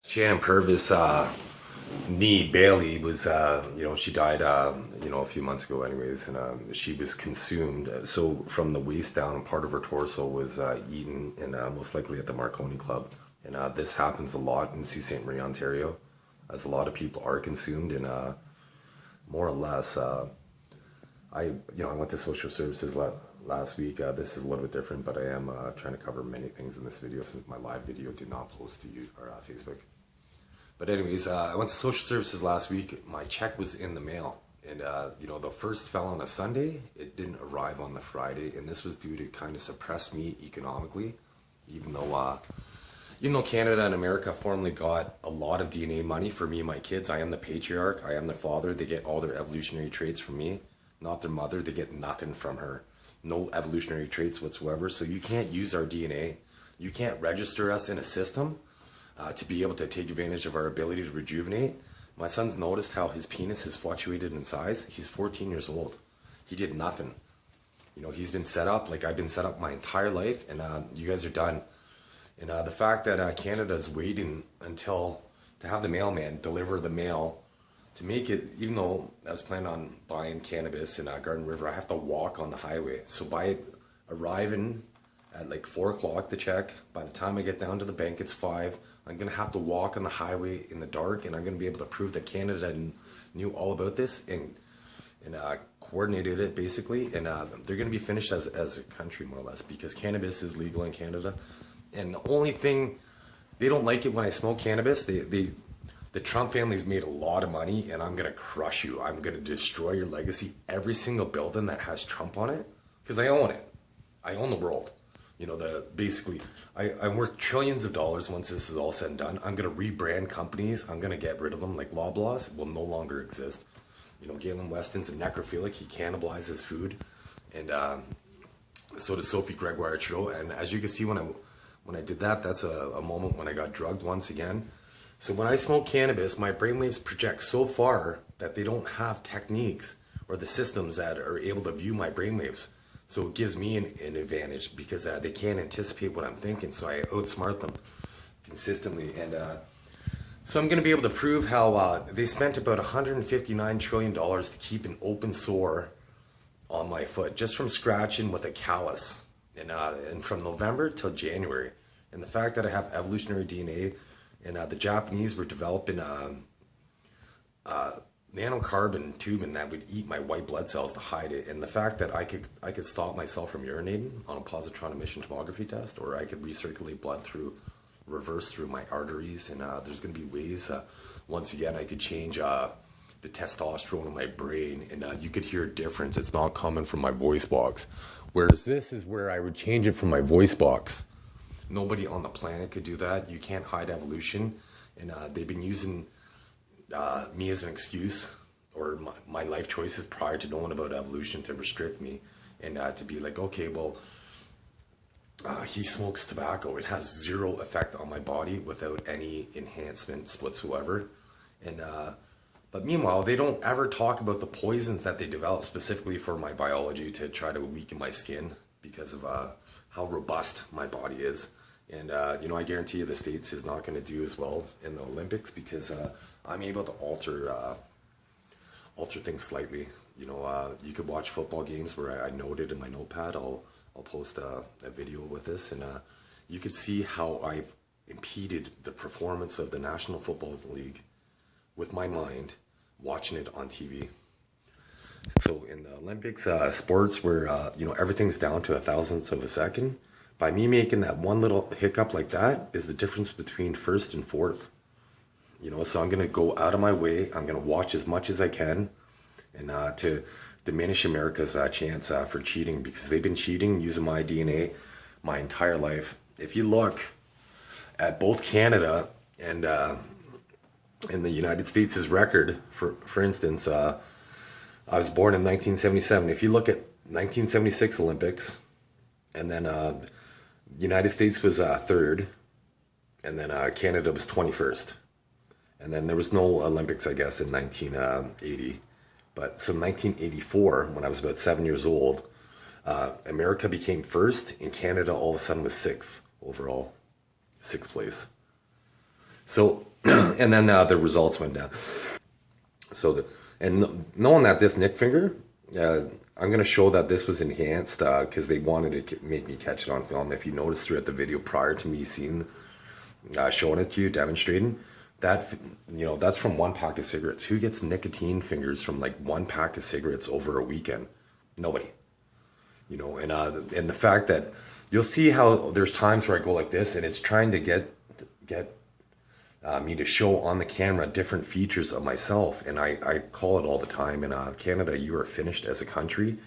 Shannon Purvis, Nee Bailey was, she died, a few months ago, anyways, and she was consumed. So from the waist down, part of her torso was eaten, and most likely at the Marconi Club. And this happens a lot in Sault Ste. Marie, Ontario, as a lot of people are consumed. And more or less, I went to social services last week. This is a little bit different, but I am trying to cover many things in this video since my live video did not post to you or Facebook. But anyways, I went to social services last week. My check was in the mail. And, the first fell on a Sunday. It didn't arrive on the Friday. And this was due to kind of suppress me economically. Even though Canada and America formerly got a lot of DNA money for me and my kids. I am the patriarch. I am the father. They get all their evolutionary traits from me. Not their mother. They get nothing from her. No evolutionary traits whatsoever. So you can't use our DNA. You can't register us in a system to be able to take advantage of our ability to rejuvenate. My son's noticed how his penis has fluctuated in size. He's 14 years old. He did nothing. He's been set up like I've been set up my entire life, and you guys are done. And the fact that Canada is waiting until to have the mailman deliver the mail to make it, even though I was planning on buying cannabis in Garden River, I have to walk on the highway. So by it arriving at like 4 o'clock to check, by the time I get down to the bank, it's 5. I'm going to have to walk on the highway in the dark, and I'm going to be able to prove that Canada knew all about this and coordinated it basically. And they're going to be finished as a country, more or less, because cannabis is legal in Canada. And the only thing, they don't like it when I smoke cannabis. The Trump family's made a lot of money, and I'm going to crush you. I'm going to destroy your legacy. Every single building that has Trump on it, because I own it. I own the world. I'm worth trillions of dollars once this is all said and done. I'm going to rebrand companies. I'm going to get rid of them. Like Loblaws will no longer exist. Galen Weston's a necrophilic. He cannibalizes food. And so does Sophie Gregoire Trudeau. And as you can see, when I did that, that's a moment when I got drugged once again. So when I smoke cannabis, my brainwaves project so far that they don't have techniques or the systems that are able to view my brainwaves. So it gives me an advantage because they can't anticipate what I'm thinking. So I outsmart them consistently. And so I'm going to be able to prove how they spent about $159 trillion to keep an open sore on my foot just from scratching with a callus. And from November till January. And the fact that I have evolutionary DNA, and the Japanese were developing nanocarbon tubing that would eat my white blood cells to hide it, and the fact that I could stop myself from urinating on a positron emission tomography test, or I could recirculate blood reverse through my arteries, and there's going to be ways, once again, I could change the testosterone in my brain, and you could hear a difference. It's not coming from my voice box, whereas this is where I would change it from my voice box. Nobody on the planet could do that. You can't hide evolution, and they've been using me as an excuse, or my life choices prior to knowing about evolution, to restrict me, and to be like, okay, well, he smokes tobacco. It has zero effect on my body without any enhancements whatsoever. And but meanwhile, they don't ever talk about the poisons that they develop specifically for my biology to try to weaken my skin because of how robust my body is. And I guarantee you the States is not going to do as well in the Olympics because I'm able to alter things slightly. You could watch football games where I noted in my notepad. I'll post a video with this, and you could see how I've impeded the performance of the National Football League with my mind watching it on TV. So in the Olympics, sports where everything's down to a thousandth of a second, by me making that one little hiccup like that is the difference between first and fourth. So I'm going to go out of my way. I'm going to watch as much as I can, and to diminish America's chance for cheating, because they've been cheating using my DNA my entire life. If you look at both Canada and the United States' record, for instance, I was born in 1977. If you look at 1976 Olympics, and then United States was third, and then Canada was 21st. And then there was no Olympics, I guess, in 1980. But so 1984, when I was about 7 years old, America became first, and Canada all of a sudden was sixth overall, sixth place. So And then the results went down. So knowing that this Nick finger, I'm going to show that this was enhanced because they wanted to make me catch it on film. If you noticed throughout the video prior to me showing it to you, demonstrating, that, that's from one pack of cigarettes. Who gets nicotine fingers from like one pack of cigarettes over a weekend? Nobody. And the fact that you'll see how there's times where I go like this and it's trying to get me to show on the camera different features of myself, and I call it all the time. In Canada, you are finished as a country.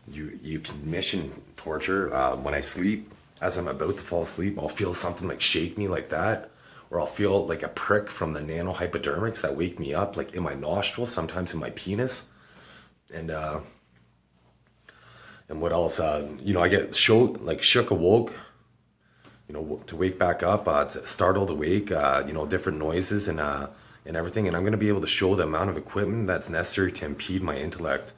You can mission torture. When I sleep, as I'm about to fall asleep, I'll feel something like shake me like that, or I'll feel like a prick from the nanohypodermics that wake me up, like in my nostrils, sometimes in my penis, and what else? I get shook awoke. To wake back up, to startled awake, different noises and everything. And I'm going to be able to show the amount of equipment that's necessary to impede my intellect.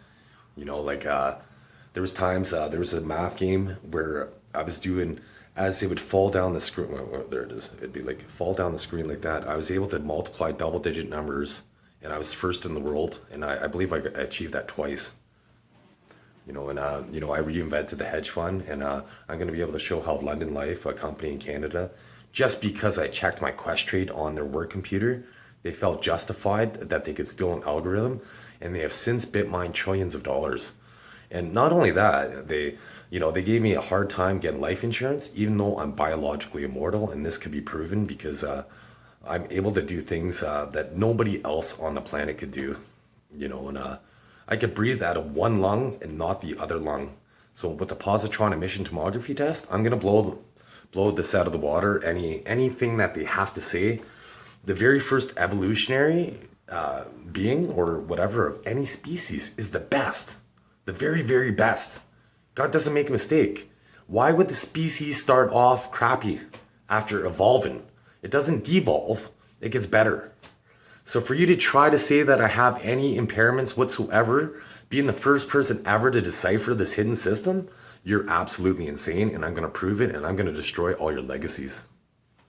There was times, there was a math game where I was doing, as it would fall down the screen, well, there it is. It'd be like fall down the screen like that. I was able to multiply double digit numbers, and I was first in the world. And I believe I achieved that twice. I reinvented the hedge fund, and I'm going to be able to show how London Life, a company in Canada, just because I checked my Quest trade on their work computer, they felt justified that they could steal an algorithm, and they have since bitmined trillions of dollars. And not only that, they gave me a hard time getting life insurance, even though I'm biologically immortal, and this could be proven because I'm able to do things that nobody else on the planet could do, I could breathe out of one lung and not the other lung. So with the positron emission tomography test, I'm going to blow this out of the water. Anything that they have to say, the very first evolutionary being or whatever of any species is the best. The very, very best. God doesn't make a mistake. Why would the species start off crappy after evolving? It doesn't devolve. It gets better. So for you to try to say that I have any impairments whatsoever, being the first person ever to decipher this hidden system, you're absolutely insane, and I'm going to prove it, and I'm going to destroy all your legacies.